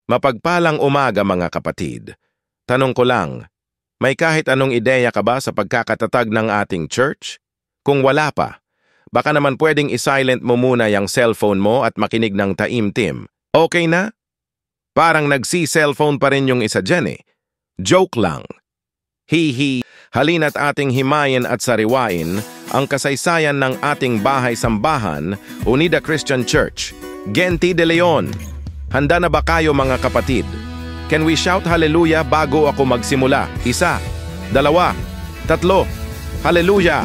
Mapagpalang umaga mga kapatid. Tanong ko lang, may kahit anong ideya ka ba sa pagkakatatag ng ating church? Kung wala pa, baka naman pwedeng i-silent mo muna yung cellphone mo at makinig ng taimtim. Okay na? Parang nagsi-cellphone pa rin yung isa dyan eh. Joke lang. Hihi, halina't ating himayin at sariwain ang kasaysayan ng ating bahay-sambahan, Unida Christian Church, Gente de Leon. Handa na ba kayo mga kapatid? Can we shout hallelujah bago ako magsimula? 1, 2, 3, hallelujah!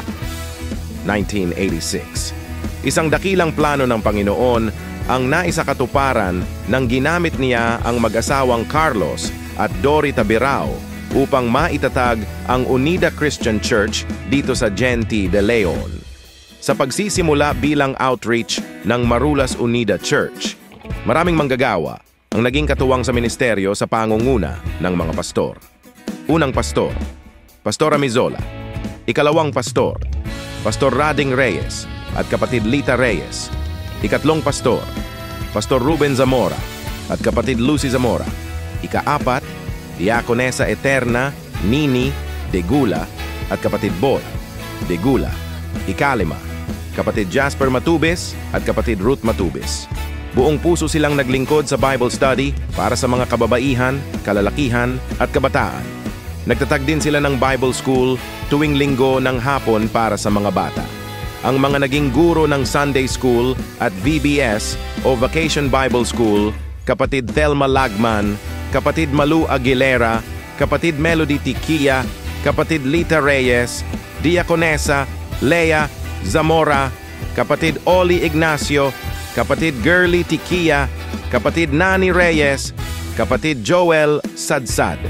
1986. Isang dakilang plano ng Panginoon ang naisakatuparan nang ginamit niya ang mag-asawang Carlos at Dori Tabirao upang maitatag ang Unida Christian Church dito sa Gente de Leon. Sa pagsisimula bilang outreach ng Marulas Unida Church, maraming manggagawa ang naging katuwang sa ministeryo sa pangunguna ng mga pastor. Unang pastor, Pastor Amizola. Ikalawang pastor, Pastor Rading Reyes at kapatid Lita Reyes. Ikatlong pastor, Pastor Ruben Zamora at kapatid Lucy Zamora. Ikaapat, Diakonesa Eterna Nini Degula at kapatid Boy Degula. Ikalima, kapatid Jasper Matubes at kapatid Ruth Matubes. Buong puso silang naglingkod sa Bible study para sa mga kababaihan, kalalakihan at kabataan. Nagtatag din sila ng Bible School tuwing linggo ng hapon para sa mga bata. Ang mga naging guro ng Sunday School at VBS o Vacation Bible School, kapatid Thelma Lagman, kapatid Malu Aguilera, kapatid Melody Tiquia, kapatid Lita Reyes, Diakonesa Lea Zamora, kapatid Oli Ignacio, kapatid Girly Tiquia, kapatid Nani Reyes, kapatid Joel Sadsad.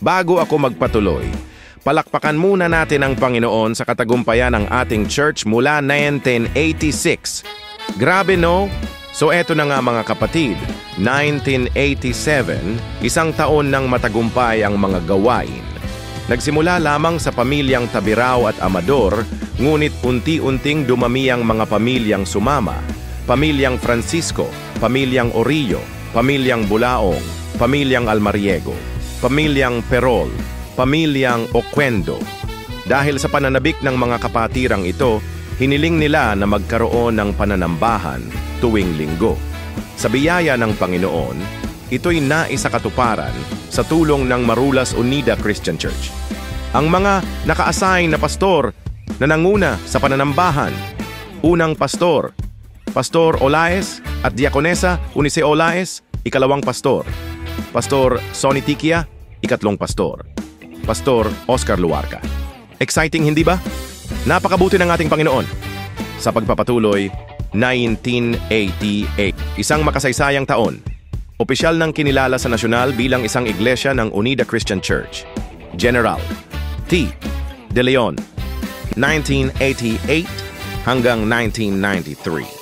Bago ako magpatuloy, palakpakan muna natin ang Panginoon sa katagumpayan ng ating church mula 1986. Grabe no? So eto na nga mga kapatid, 1987, isang taon ng matagumpay ang mga gawain. Nagsimula lamang sa pamilyang Tabirao at Amador, ngunit unti-unting dumami ang mga pamilyang sumama. Pamilyang Francisco, pamilyang Orillo, pamilyang Bulaong, pamilyang Almariego, pamilyang Perol, pamilyang Oquendo. Dahil sa pananabik ng mga kapatirang ito, hiniling nila na magkaroon ng pananambahan tuwing linggo. Sa biyaya ng Panginoon, ito'y naisakatuparan sa tulong ng Marulas Unida Christian Church. Ang mga naka-assign na pastor na nanguna sa pananambahan, unang pastor, Pastor Olaes at Diakonesa Unice Olaes, ikalawang pastor. Pastor Sonny Tiquia, ikatlong pastor. Pastor Oscar Luarca. Exciting, hindi ba? Napakabuti ng ating Panginoon. Sa pagpapatuloy, 1988, isang makasaysayang taon. Opisyal nang kinilala sa nasyonal bilang isang iglesia ng Unida Christian Church. General T. De Leon, 1988 hanggang 1993.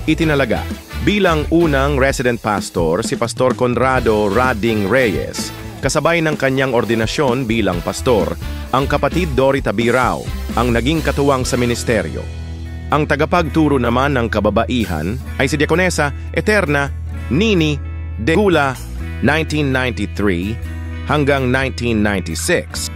Itinalaga bilang unang resident pastor si Pastor Conrado Rading Reyes, kasabay ng kanyang ordinasyon bilang pastor, ang kapatid Dori Tabirao ang naging katuwang sa ministeryo. Ang tagapagturo naman ng kababaihan ay si Diakonesa Eterna Nini Degula, 1993 hanggang 1996.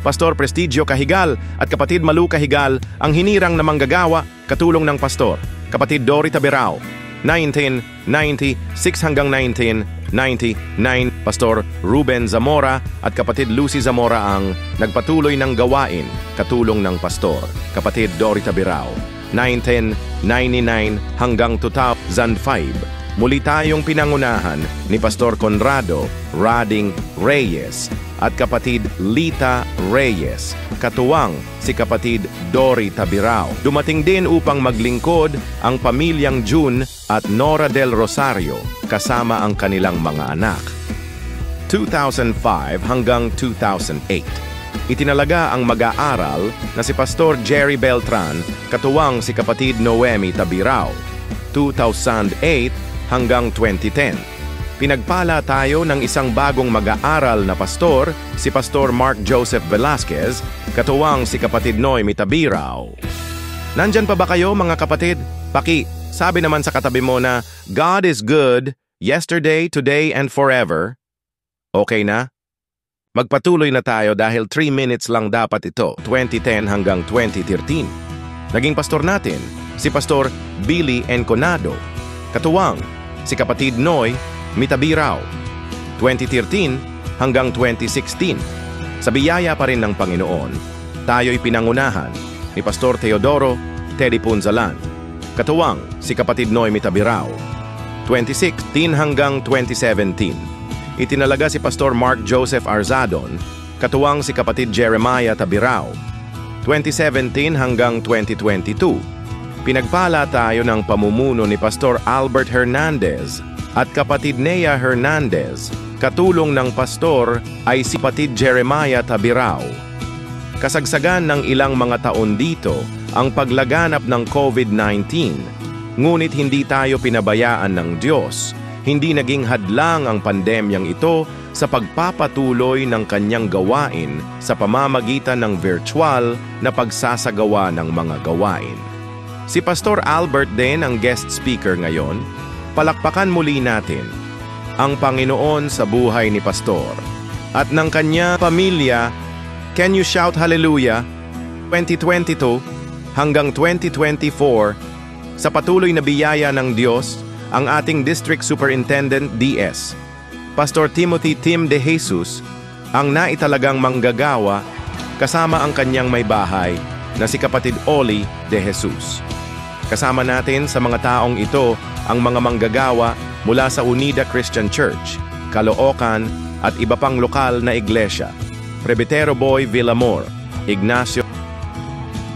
Pastor Prestigio Cahigal at kapatid Malu Cahigal ang hinirang na manggagawa katulong ng pastor, kapatid Dori Tabirao, 1996 hanggang 1999. Pastor Ruben Zamora at kapatid Lucy Zamora ang nagpatuloy ng gawain katulong ng pastor, kapatid Dori Tabirao, 1999 hanggang 2005. Muli tayong pinangunahan ni Pastor Conrado Rading Reyes at kapatid Lita Reyes, katuwang si kapatid Dori Tabirao. Dumating din upang maglingkod ang pamilyang June at Nora del Rosario kasama ang kanilang mga anak. 2005 hanggang 2008. Itinalaga ang mag-aaral na si Pastor Jerry Beltran, katuwang si kapatid Noemi Tabirao. 2008 hanggang 2010. Pinagpala tayo ng isang bagong mag-aaral na pastor, si Pastor Mark Joseph Velasquez, katuwang si kapatid Noemi Tabirao. Nandyan pa ba kayo mga kapatid? Sabi naman sa katabi mo na God is good Yesterday, today, and forever. Okay na? Magpatuloy na tayo dahil 3 minutes lang dapat ito, 2010 hanggang 2013. Naging pastor natin, si Pastor Billy Enconado. Katuwang, si kapatid Noy Mitabirao. 2013 hanggang 2016. Sa biyaya pa rin ng Panginoon, tayo'y pinangunahan ni Pastor Teodoro Teddy Punzalan. Katuwang, si kapatid Noy Mitabirao. 2016 hanggang 2017. Itinalaga si Pastor Mark Joseph Arzadon, katuwang si kapatid Jeremiah Tabirao. 2017 hanggang 2022, pinagpala tayo ng pamumuno ni Pastor Albert Hernandez at kapatid Nea Hernandez. Katulong ng pastor ay si kapatid Jeremiah Tabirao. Kasagsagan ng ilang mga taon dito ang paglaganap ng COVID-19, ngunit hindi tayo pinabayaan ng Diyos. Hindi naging hadlang ang pandemyang ito sa pagpapatuloy ng kanyang gawain sa pamamagitan ng virtual na pagsasagawa ng mga gawain. Si Pastor Albert din ang guest speaker ngayon. Palakpakan muli natin ang Panginoon sa buhay ni Pastor at ng kanya pamilya. Can you shout hallelujah? 2022 hanggang 2024, sa patuloy na biyaya ng Diyos, ang ating District Superintendent DS, Pastor Timothy Tim De Jesus, ang naitalagang manggagawa kasama ang kanyang may bahay na si kapatid Oli De Jesus. Kasama natin sa mga taong ito ang mga manggagawa mula sa Unida Christian Church, Caloocan at iba pang lokal na iglesia, Presbitero Boy Villamor, Ignacio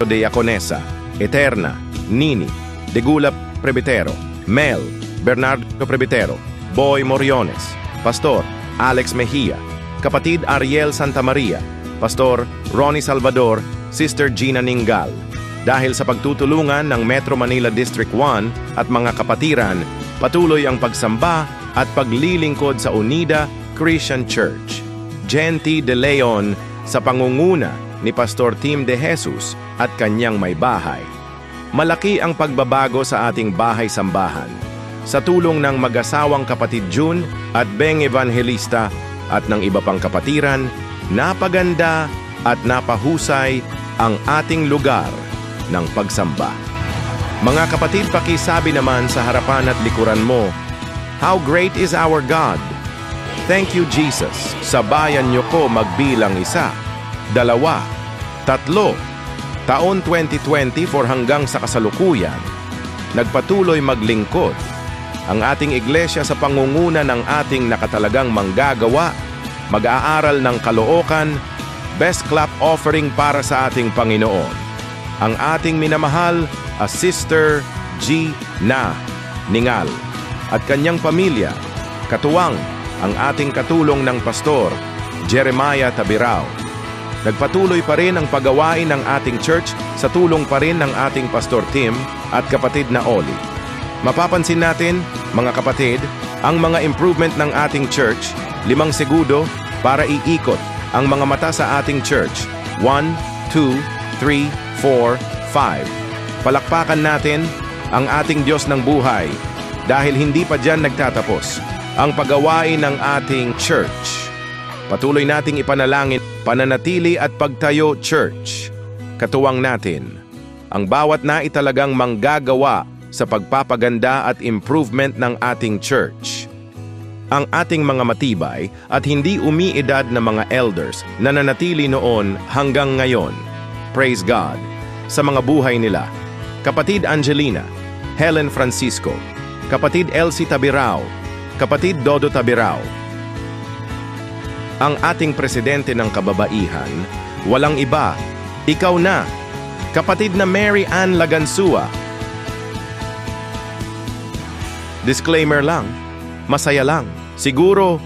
de Yaconesa, Eterna, Nini, Degula Presbitero, Mel, Bernardo Presbitero, Boy Moriones, Pastor Alex Mejia, kapatid Ariel Santa Maria, Pastor Ronnie Salvador, Sister Gina Ningal. Dahil sa pagtutulungan ng Metro Manila District 1 at mga kapatiran, patuloy ang pagsamba at paglilingkod sa Unida Christian Church. Genti De Leon sa pangunguna ni Pastor Tim De Jesus at kanyang may bahay. Malaki ang pagbabago sa ating bahay-sambahan. Sa tulong ng mag-asawang kapatid June at Beng Evangelista at ng iba pang kapatiran, napaganda at napahusay ang ating lugar ng pagsamba. Mga kapatid, pakisabi naman sa harapan at likuran mo, how great is our God! Thank you, Jesus. Sabayan niyo ko magbilang 1, 2, 3. Taon 2024 hanggang sa kasalukuyan, nagpatuloy maglingkod ang ating iglesia sa pangunguna ng ating nakatalagang manggagawa, mag-aaral ng Caloocan, best clap offering para sa ating Panginoon. Ang ating minamahal as Sister G. Na Ningal at kanyang pamilya, katuwang ang ating katulong ng Pastor Jeremiah Tabirao. Nagpatuloy pa rin ang pagawain ng ating church sa tulong pa rin ng ating Pastor Tim at kapatid na Oli. Mapapansin natin, mga kapatid, ang mga improvement ng ating church, 5 segundo para iikot ang mga mata sa ating church. 1, 2, 3, 4, 5. Palakpakan natin ang ating Diyos ng buhay dahil hindi pa dyan nagtatapos ang pagawain ng ating church. Patuloy nating ipanalangin, pananatili at pagtayo church. Katuwang natin ang bawat naitalagang manggagawa sa pagpapaganda at improvement ng ating church. Ang ating mga matibay at hindi umiidad na mga elders na nanatili noon hanggang ngayon. Praise God sa mga buhay nila. Kapatid Angelina, Helen Francisco, kapatid Elsie Tabirao, kapatid Dodo Tabirao. Ang ating presidente ng kababaihan, walang iba, ikaw na, kapatid na Mary Ann Lagansua. Disclaimer lang, masaya lang. Siguro,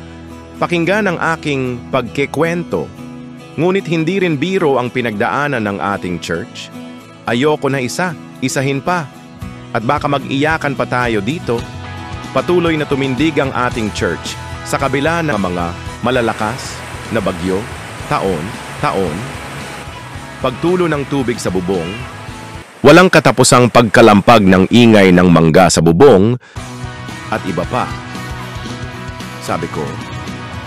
pakinggan ang aking pagkikwento. Ngunit hindi rin biro ang pinagdaanan ng ating church. Ayoko na isahin pa. At baka mag-iyakan pa tayo dito. Patuloy na tumindig ang ating church sa kabila ng mga malalakas na bagyo, taon, pagtulo ng tubig sa bubong, walang katapusang pagkalampag ng ingay ng mangga sa bubong, at iba pa. Sabi ko,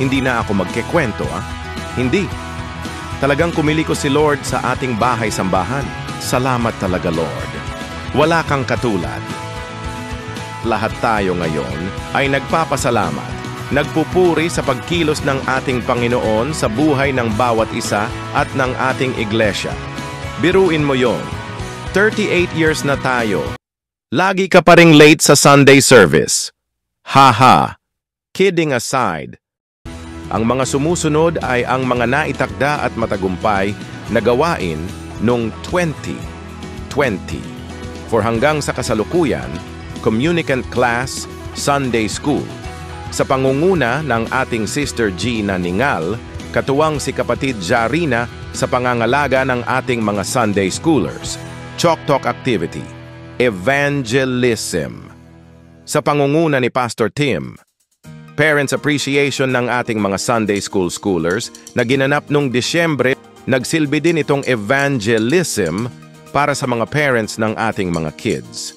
hindi na ako magkekwento Hindi. Talagang kumili ko si Lord sa ating bahay-sambahan. Salamat talaga, Lord. Wala kang katulad. Lahat tayo ngayon ay nagpapasalamat, nagpupuri sa pagkilos ng ating Panginoon sa buhay ng bawat isa at ng ating iglesia. Biruin mo yon. 38 years na tayo. Lagi ka pa ring late sa Sunday service. Haha. Kidding aside, ang mga sumusunod ay ang mga naitakda at matagumpay na gawain noong 2020. For hanggang sa kasalukuyan, Communicant Class, Sunday School. Sa pangunguna ng ating Sister G na ningal, katuwang si Kapatid Jarina sa pangangalaga ng ating mga Sunday Schoolers. Chalk Talk Activity, Evangelism. Sa pangunguna ni Pastor Tim, Parents Appreciation ng ating mga Sunday School Schoolers na ginanap noong Disyembre, nagsilbi din itong evangelism para sa mga parents ng ating mga kids.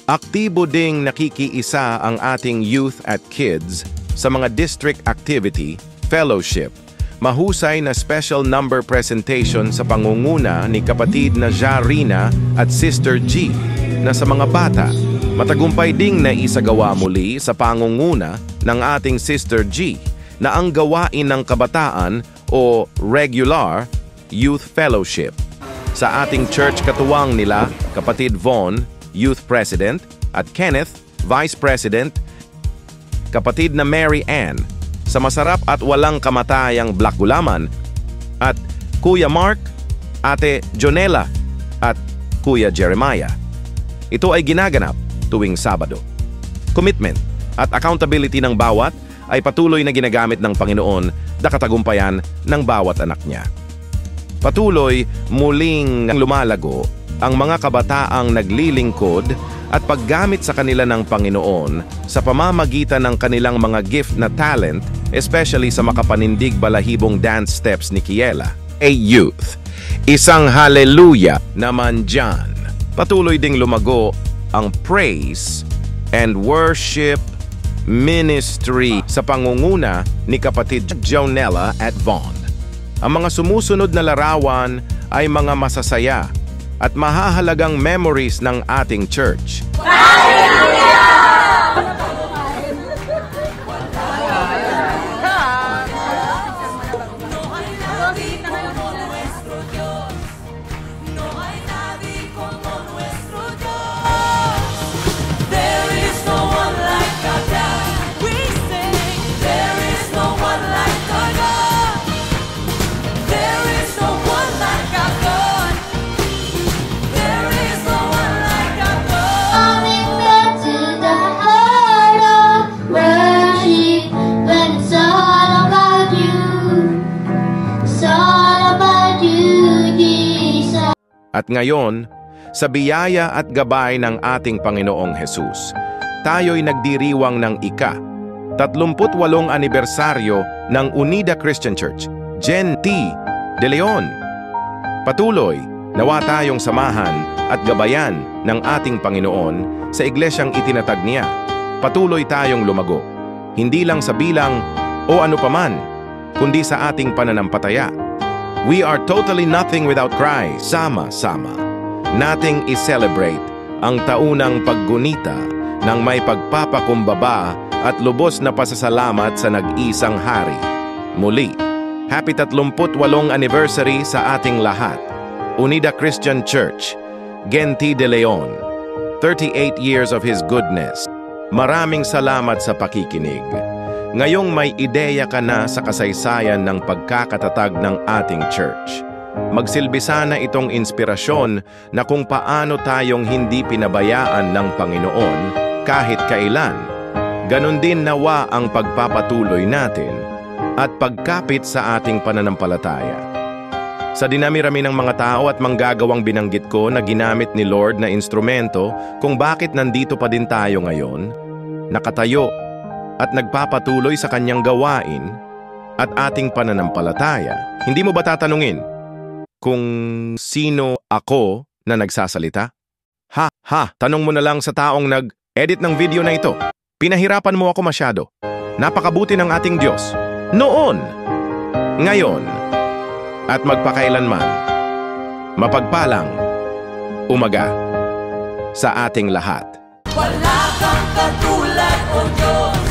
Aktibo ding nakikiisa ang ating youth at kids sa mga district activity, fellowship, mahusay na special number presentation sa pangunguna ni kapatid na Jarina at Sister G na sa mga bata. Matagumpay ding naisagawa muli sa pangunguna ng ating Sister G na ang gawain ng kabataan o regular youth fellowship. Sa ating church katuwang nila, Kapatid Von, Youth President, at Kenneth, Vice President, Kapatid na Mary Ann, sa masarap at walang kamatayang Black Gulaman, at Kuya Mark, Ate Jonella, at Kuya Jeremiah. Ito ay ginaganap tuwing Sabado. Commitment at accountability ng bawat ay patuloy na ginagamit ng Panginoon na katagumpayan ng bawat anak niya. Patuloy muling lumalago ang mga kabataang naglilingkod at paggamit sa kanila ng Panginoon sa pamamagitan ng kanilang mga gift na talent, especially sa makapanindig balahibong dance steps ni Kiela. A youth. Isang hallelujah naman dyan. Patuloy ding lumago ang praise and worship ministry sa pangunguna ni Kapatid Jonella at Von. Ang mga sumusunod na larawan ay mga masasaya at mahahalagang memories ng ating church. At ngayon, sa biyaya at gabay ng ating Panginoong Hesus, tayo'y nagdiriwang ng ika-38 anibersaryo ng Unida Christian Church, Gen T. De Leon. Patuloy, nawa tayong samahan at gabayan ng ating Panginoon sa iglesyang itinatag niya. Patuloy tayong lumago, hindi lang sa bilang o ano paman, kundi sa ating pananampalataya. We are totally nothing without Christ. Sama-sama nating i-celebrate ang taunang paggunita ng may pagpapakumbaba at lubos na pasasalamat sa nag-isang hari. Muli, happy 38 anniversary sa ating lahat. Unida Christian Church, Gen T. De Leon, 38 years of His goodness. Maraming salamat sa pakikinig. Ngayong may ideya ka na sa kasaysayan ng pagkakatatag ng ating church, magsilbi sana itong inspirasyon na kung paano tayong hindi pinabayaan ng Panginoon kahit kailan. Ganon din nawa ang pagpapatuloy natin at pagkapit sa ating pananampalataya. Sa dinami-rami ng mga tao at manggagawang binanggit ko na ginamit ni Lord na instrumento kung bakit nandito pa din tayo ngayon, nakatayo at nagpapatuloy sa kanyang gawain at ating pananampalataya. Hindi mo ba tatanungin kung sino ako na nagsasalita? Tanong mo na lang sa taong nag-edit ng video na ito. Pinahirapan mo ako masyado. Napakabuti ng ating Diyos. Noon, ngayon, at magpakailanman. Mapagpalang umaga sa ating lahat. Wala kang katulad, O Diyos.